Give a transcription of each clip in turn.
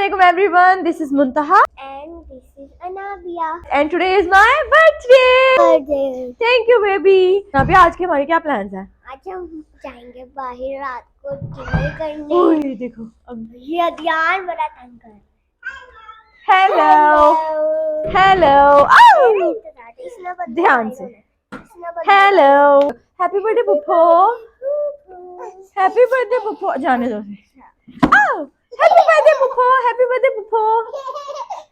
Assalamualaikum everyone. This is Muntaha and this is Anabia. and today is my birthday. Thank you baby. Anabia, आज के हमारे क्या plans हैं? आज हम जाएंगे बाहर रात को डिनर करने। ओए देखो अब ये ध्यान बड़ा तंग कर। Hello. ध्यान से। Hello. Happy birthday पुप्पो. Happy birthday पुप्पो. जाने दो उसे. Happy birthday पुप्पो. Happy birthday पुप्पो.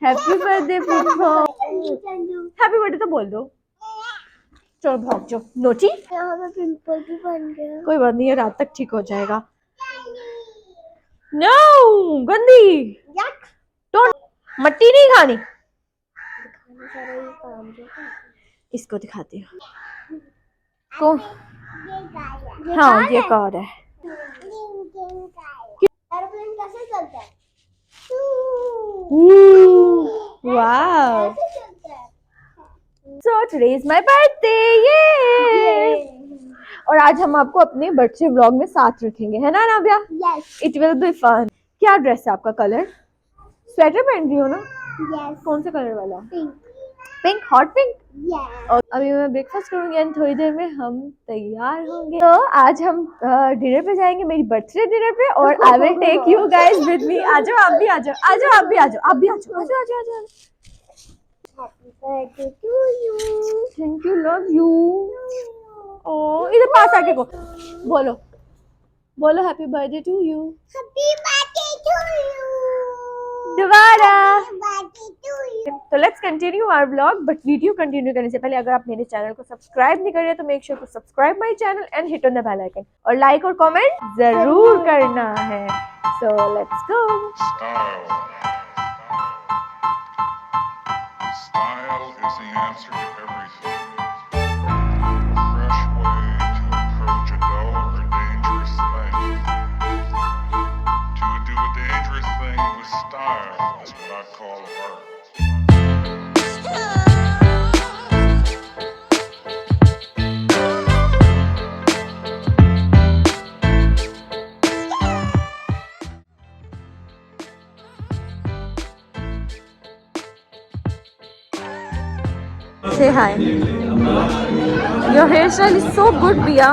Happy birthday पुप्पो. Happy birthday तो बोल दो. चलो भाग जाओ. नोटी? यहाँ पे पिंपल भी बन गया। कोई बात नहीं है, रात तक ठीक हो जाएगा. No, गंदी. Don't. मट्टी नहीं खानी. इसको दिखाती हूँ. को? हाँ, ये कार है. एरोप्लेन कैसे चलता है? Wow. So today is my birthday. Yay! और आज हम आपको अपने बर्थडे व्लॉग में साथ रखेंगे, है ना Nabia? Yes. It will be fun. क्या ड्रेस है आपका कलर? स्वेटर पहन रही हो ना? Yes. कौन से कलर वाला? Pink. Pink, hot pink? Yes. और अभी मैं ब्रेकफास्ट करूंगी एंड थोड़ी देर में हम तैयार होंगे. तो आज हम डिनर पे जाएंगे, मेरी बर्थडे डिनर पे, और I will take you guys with me. आ जाओ, आप भी आ जाओ, आ जाओ, आप भी आ जाओ, आप भी आ जाओ, आ जाओ, आ जाओ, आ जाओ. Happy birthday to you. Thank you, love you. ओ इधर पास आके को बोलो, बोलो happy birthday to you. Happy birthday to you. दोबारा. Happy birthday to you. तो let's continue our vlog. But video continue करने से पहले अगर आप मेरे चैनल को सब्सक्राइब नहीं कर रहे तो make sure to subscribe my channel and hit on the bell icon, और लाइक और कमेंट जरूर करना है. So let's go. Style is the answer to everything. A fresh way to approach a dull or dangerous thing. To do a dangerous thing with style is what I call art. Say hi. Your hairstyle is so good, Bia.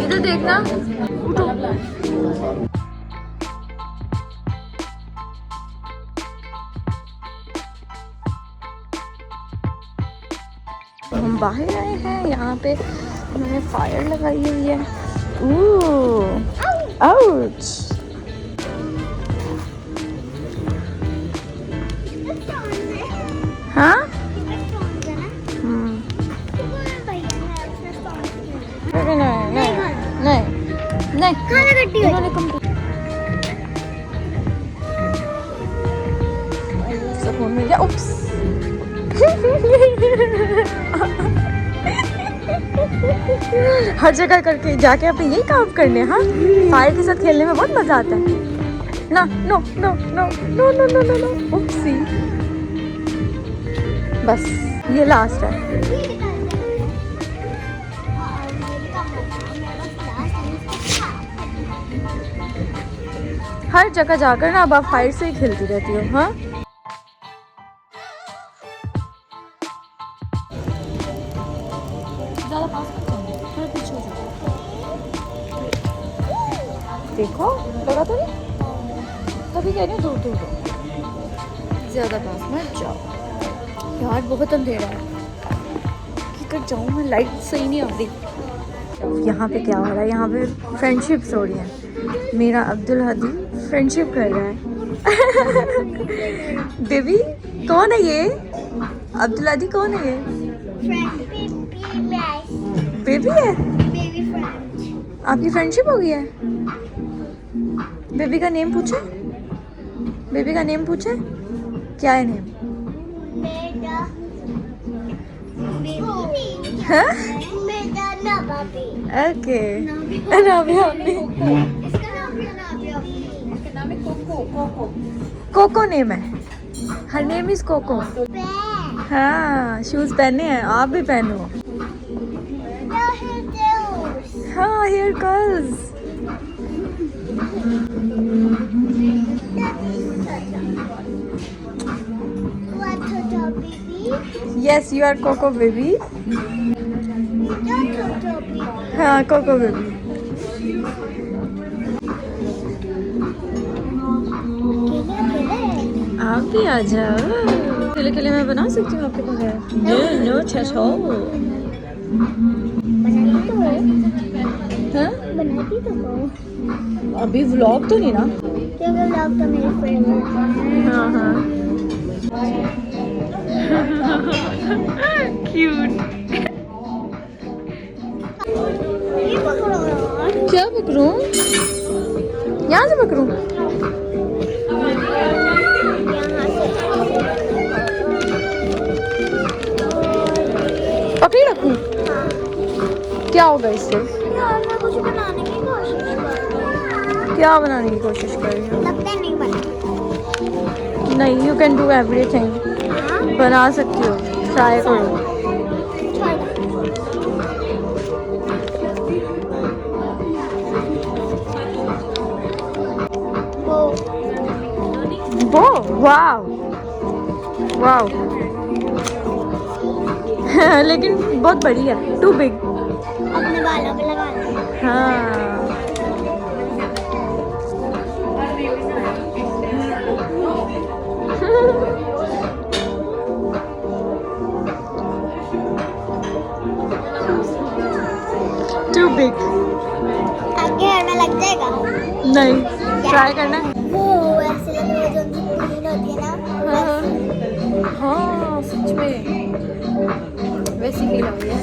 इधर देखना. उठो. हम बाहर आए हैं, यहाँ पे उन्होंने फायर लगाई हुई है. आउच. हाँ. नहीं खाना गड्डी इन्होंने सुकून मिल गया. उप्स. हर जगह करके जाके अपने यही काम करने. हाँ, फायर के साथ खेलने में बहुत मजा आता है ना. No no no no no no no no. Oopsie. बस ये लास्ट है. हर जगह जाकर ना अब आप फायर से ही खेलती रहती हो. हाँ, ज़्यादा पास मत जाओ, थोड़ा पीछे हो जाओ. देखो लगा तो नहीं, तभी कह रही हूँ दूर दूर हो, ज़्यादा पास मत जाओ. यार बहुत अंधेरा है, किधर जाऊँ मैं, लाइट सही नहीं आ रही. यहाँ पे क्या हो रहा है? यहाँ पे फ्रेंडशिप्स हो रही हैं. मेरा अब्दुल हदी फ्रेंडशिप कर रहा है. बेबी कौन है ये? अब्दुल हदी कौन है ये? बेबी है? आपकी फ्रेंडशिप हो गई है? बेबी का नेम पूछे? बेबी का नेम पूछे, क्या है नेम? मेरा हाँ मेरा ना बाबी ओके नाबिया इसका नाम है कोको नेम है, हर नेम इज कोको। पे हाँ शूज पहने हैं, आप भी पहनो। हाँ hair curls. Yes you are coco baby. हाँ कोको बेबी। आप भी आ जाओ, अकेले अकेले मैं बना सकती हूँ आपके बगैर। नो नो छो। हाँ बनाती तो हो अभी व्लॉग तो नहीं ना? क्योंकि व्लॉग तो मेरे फेवरेट है। हाँ हाँ क्यूट। ये पकड़ो यार। क्या पकड़ूं? यहाँ से पकड़ूं? यहाँ से पकड़ी रखूं? क्या होगा इससे? यार मैं कुछ बनाने की कोशिश कर रही हूँ। क्या बनाने की कोशिश कर रही हो? लगता है नहीं बना। नहीं यू कैन डू एवरीथिंग, बना सकती हो, ट्राई करो। वो वाव वाव लेकिन बहुत बड़ी है, टू बिग। अपने बालों पे लगा लो। हाँ टू बिग। आगे हेयर में लग जाएगा। नहीं ट्राई करना। वो ऐसे लग रहा है जो ग्रीन होती है ना। हाँ सच में वैसी फील हो रही है।